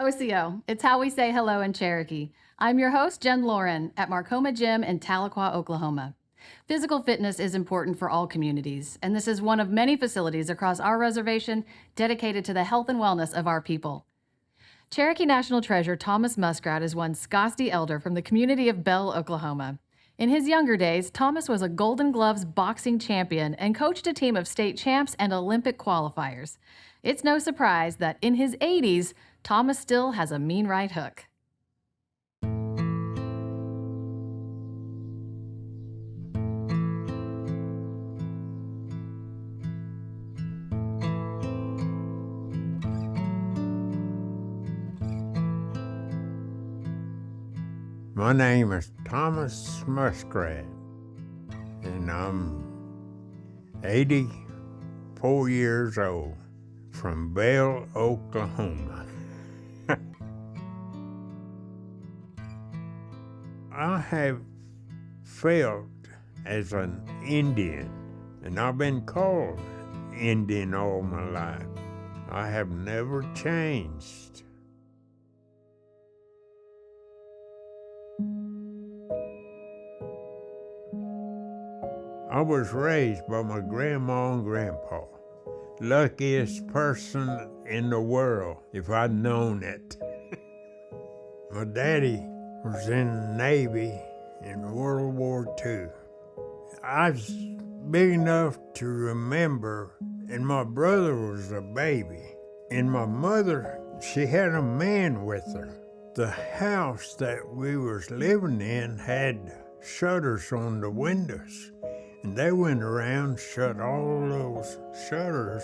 Osiyo, it's how we say hello in Cherokee. I'm your host, Jen Lauren, at Marcoma Gym in Tahlequah, Oklahoma. Physical fitness is important for all communities, and this is one of many facilities across our reservation dedicated to the health and wellness of our people. Cherokee National Treasure Thomas Muskrat is one Scotty elder from the community of Bell, Oklahoma. In his younger days, Thomas was a Golden Gloves boxing champion and coached a team of state champs and Olympic qualifiers. It's no surprise that in his 80s, Thomas still has a mean right hook. My name is Thomas Muskrat, and I'm 84 years old from Bell, Oklahoma. I have felt as an Indian, and I've been called Indian all my life. I have never changed. I was raised by my grandma and grandpa. Luckiest person in the world, if I'd known it. My daddy was in the Navy in World War II. I was big enough to remember, and my brother was a baby. And my mother, she had a man with her. The house that we was living in had shutters on the windows. And they went around, shut all those shutters,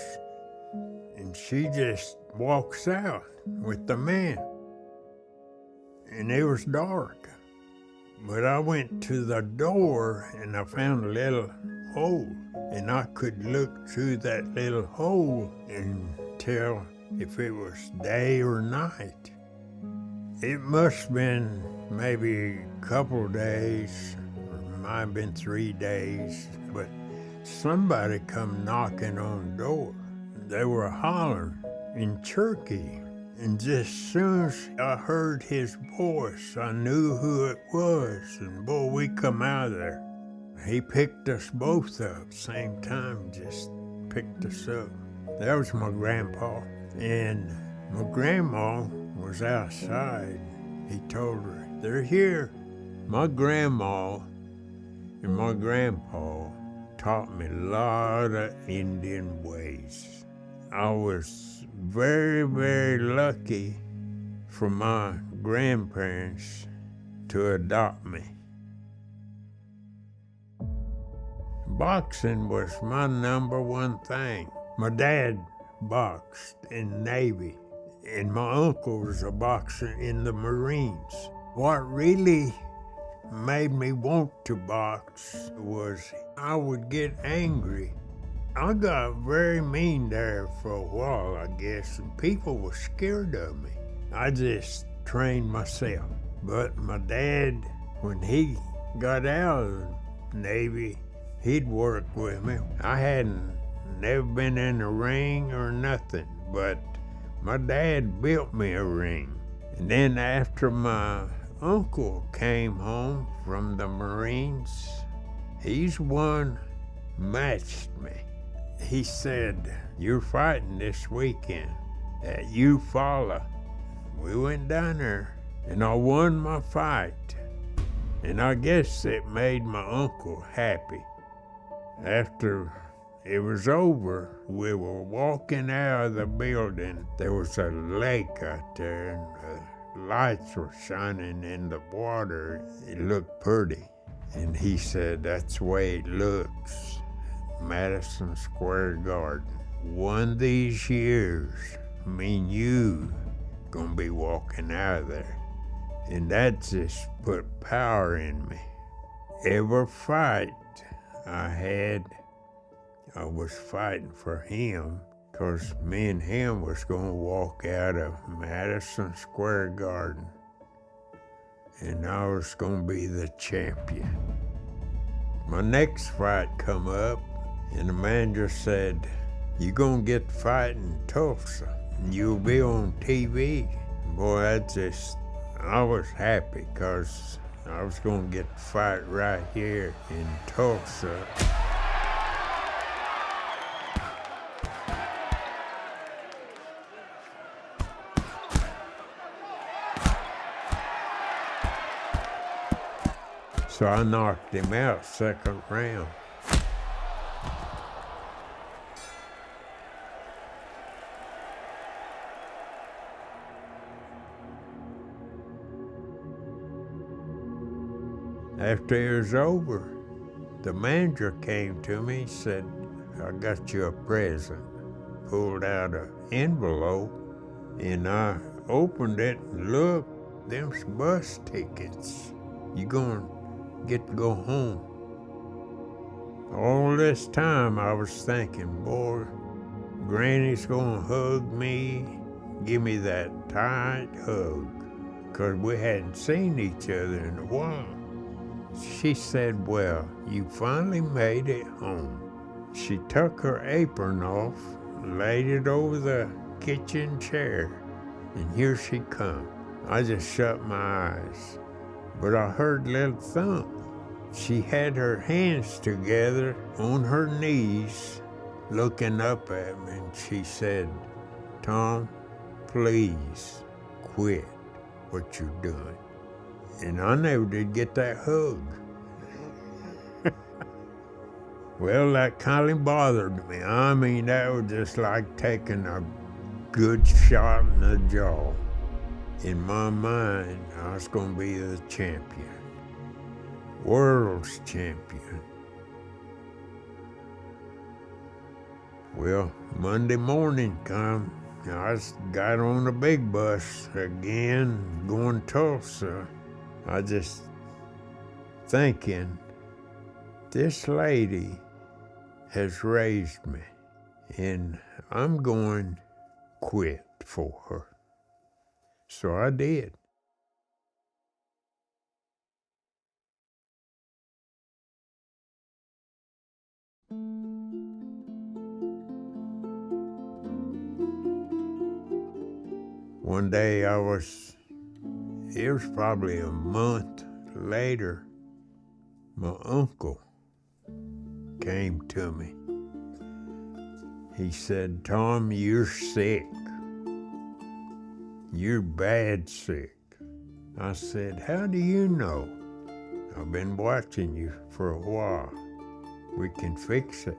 and she just walks out with the man. And it was dark. But I went to the door and I found a little hole, and I could look through that little hole and tell if it was day or night. It must have been maybe a couple days, might have been 3 days, but somebody come knocking on the door. They were hollering in Cherokee, and just as soon as I heard his voice, I knew who it was, and boy, we come out of there. He picked us both up, same time, just picked us up. That was my grandpa, and my grandma was outside. He told her, "They're here." My grandma and my grandpa taught me a lot of Indian ways. I was very, very lucky for my grandparents to adopt me. Boxing was my number one thing. My dad boxed in the Navy, and my uncle was a boxer in the Marines. What really made me want to box was I would get angry. I got very mean there for a while, I guess, and people were scared of me. I just trained myself. But my dad, when he got out of the Navy, he'd work with me. I hadn't never been in a ring or nothing, but my dad built me a ring. And then after my uncle came home from the Marines, he's one matched me. He said, "You're fighting this weekend at Eufaula." We went down there and I won my fight. And I guess it made my uncle happy. After it was over, we were walking out of the building. There was a lake out there, and the lights were shining in the water. It looked pretty. And he said, "That's the way it looks. Madison Square Garden. One of these years, me and you gonna be walking out of there." And that just put power in me. Every fight I had, I was fighting for him, because me and him was gonna walk out of Madison Square Garden, and I was gonna be the champion. My next fight come up, and the manager said, "You're gonna get to fight in Tulsa, and you'll be on TV." Boy, I was happy because I was going to get to fight right here in Tulsa. So I knocked him out second round. After it was over, the manager came to me and said, I got you a present. Pulled out an envelope, and I opened it and looked, them's bus tickets. You gonna get to go home. All this time I was thinking, boy, Granny's gonna hug me, give me that tight hug, 'cause we hadn't seen each other in a while. She said, well, you finally made it home. She took her apron off, laid it over the kitchen chair, and here she come. I just shut my eyes, but I heard a little thump. She had her hands together on her knees, looking up at me, and she said, Tom, please quit what you're doing. And I never did get that hug. Well, that kind of bothered me. I mean, that was just like taking a good shot in the jaw. In my mind, I was going to be the champion, world's champion. Well, Monday morning come, I got on the big bus again, going to Tulsa. I just thinking, this lady has raised me, and I'm going to quit for her. So I did. One day it was probably a month later, my uncle came to me. He said, Tom, you're sick. You're bad sick. I said, how do you know? I've been watching you for a while. We can fix it.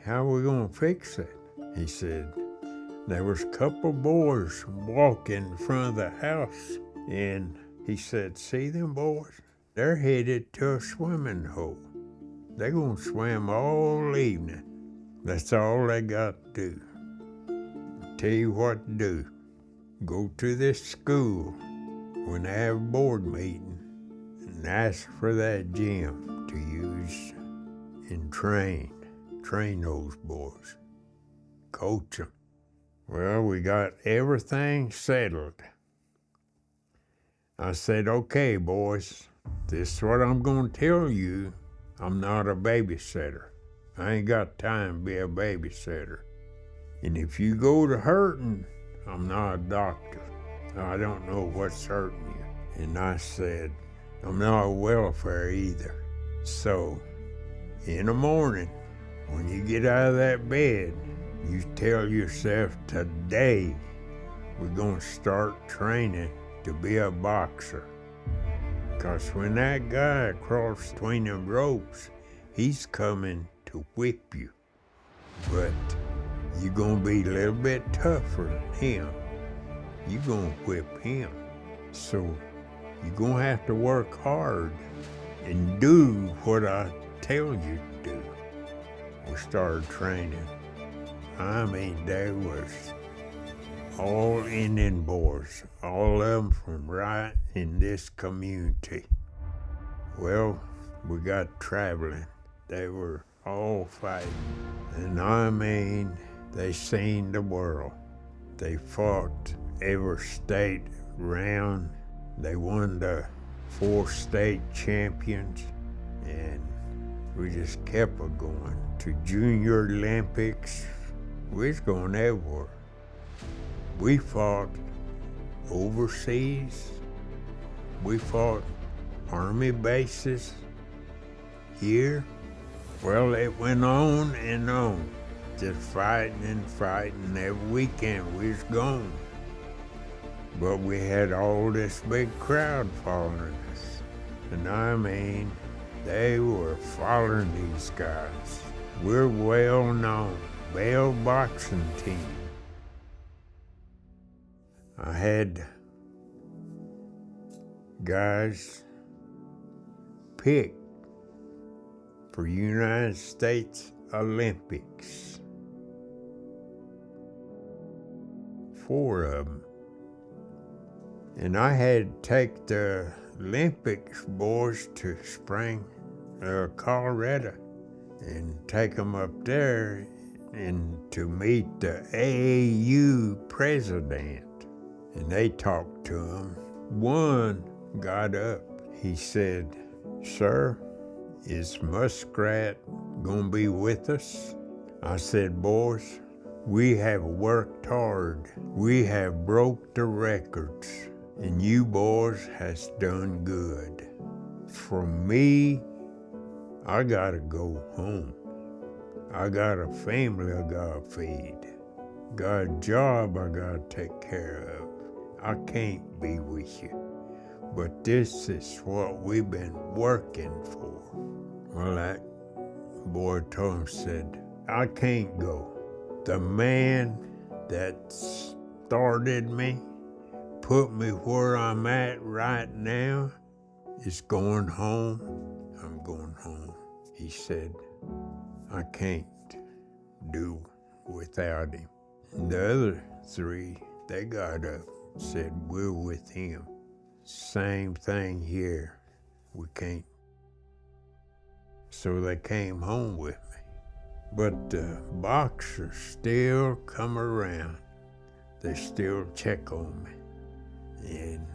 How are we gonna fix it? He said, there was a couple boys walking in front of the house, and he said, see them boys? They're headed to a swimming hole. They're gonna swim all evening. That's all they got to do. Tell you what to do. Go to this school when they have a board meeting and ask for that gym to use and train those boys, coach them. Well, we got everything settled. I said, okay, boys, this is what I'm gonna tell you. I'm not a babysitter. I ain't got time to be a babysitter. And if you go to hurting, I'm not a doctor. I don't know what's hurting you. And I said, I'm not a welfare either. So, in the morning, when you get out of that bed, you tell yourself, today, we're gonna start training to be a boxer. Because when that guy crosses between them ropes, he's coming to whip you. But you're gonna be a little bit tougher than him. You're gonna whip him. So you're gonna have to work hard and do what I tell you to do. We started training. I mean, there was all Indian boys, all of them from right in this community. Well, we got traveling. They were all fighting. And I mean, they seen the world. They fought every state round. They won the 4 state champions, and we just kept it going. To Junior Olympics, we was going everywhere. We fought overseas. We fought Army bases here. Well, it went on and on, just fighting and fighting. Every weekend we was gone. But we had all this big crowd following us. And I mean, they were following these guys. We're well known, Bell boxing team. I had guys picked for United States Olympics. 4 of them. And I had to take the Olympics boys to Spring, Colorado, and take them up there and to meet the AAU president. And they talked to him. One got up. He said, "Sir, is Muskrat gonna be with us?" I said, "Boys, we have worked hard. We have broke the records, and you boys has done good. For me, I gotta go home. I got a family I gotta feed. Got a job I gotta take care of. I can't be with you. But this is what we've been working for." Well, that boy told him, said, "I can't go. The man that started me, put me where I'm at right now, is going home. I'm going home." He said, "I can't do without him." And the other 3, they got up, said, "We're with him." Same thing here. We can't. So they came home with me. But the boxers still come around. They still check on me. And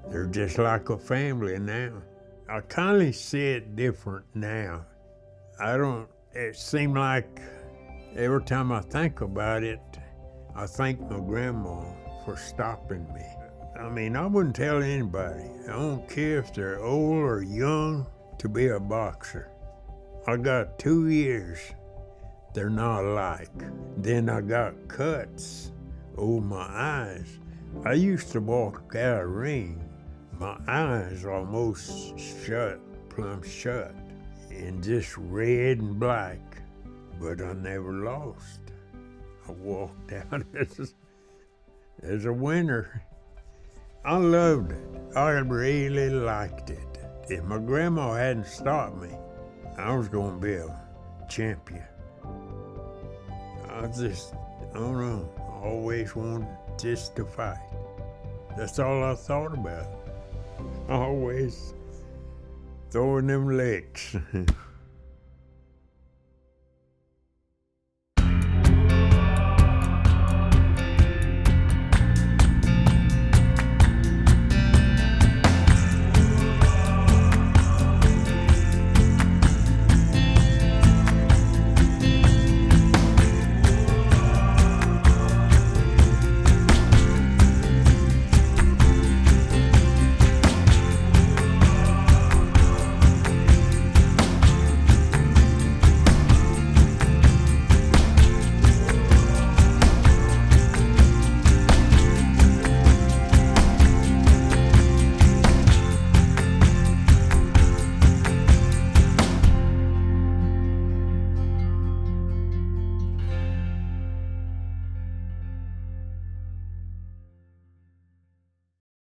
they're just like a family now. I kind of see it different now. It seemed like every time I think about it, I thank my grandma for stopping me. I mean, I wouldn't tell anybody. I don't care if they're old or young to be a boxer. I got 2 years they're not alike. Then I got cuts over my eyes. I used to walk out of the ring, my eyes almost shut, plumb shut, and just red and black, but I never lost. I walked out as a winner. I loved it. I really liked it. If my grandma hadn't stopped me, I was gonna be a champion. I don't know, I always wanted just to fight. That's all I thought about. I always throwing them licks.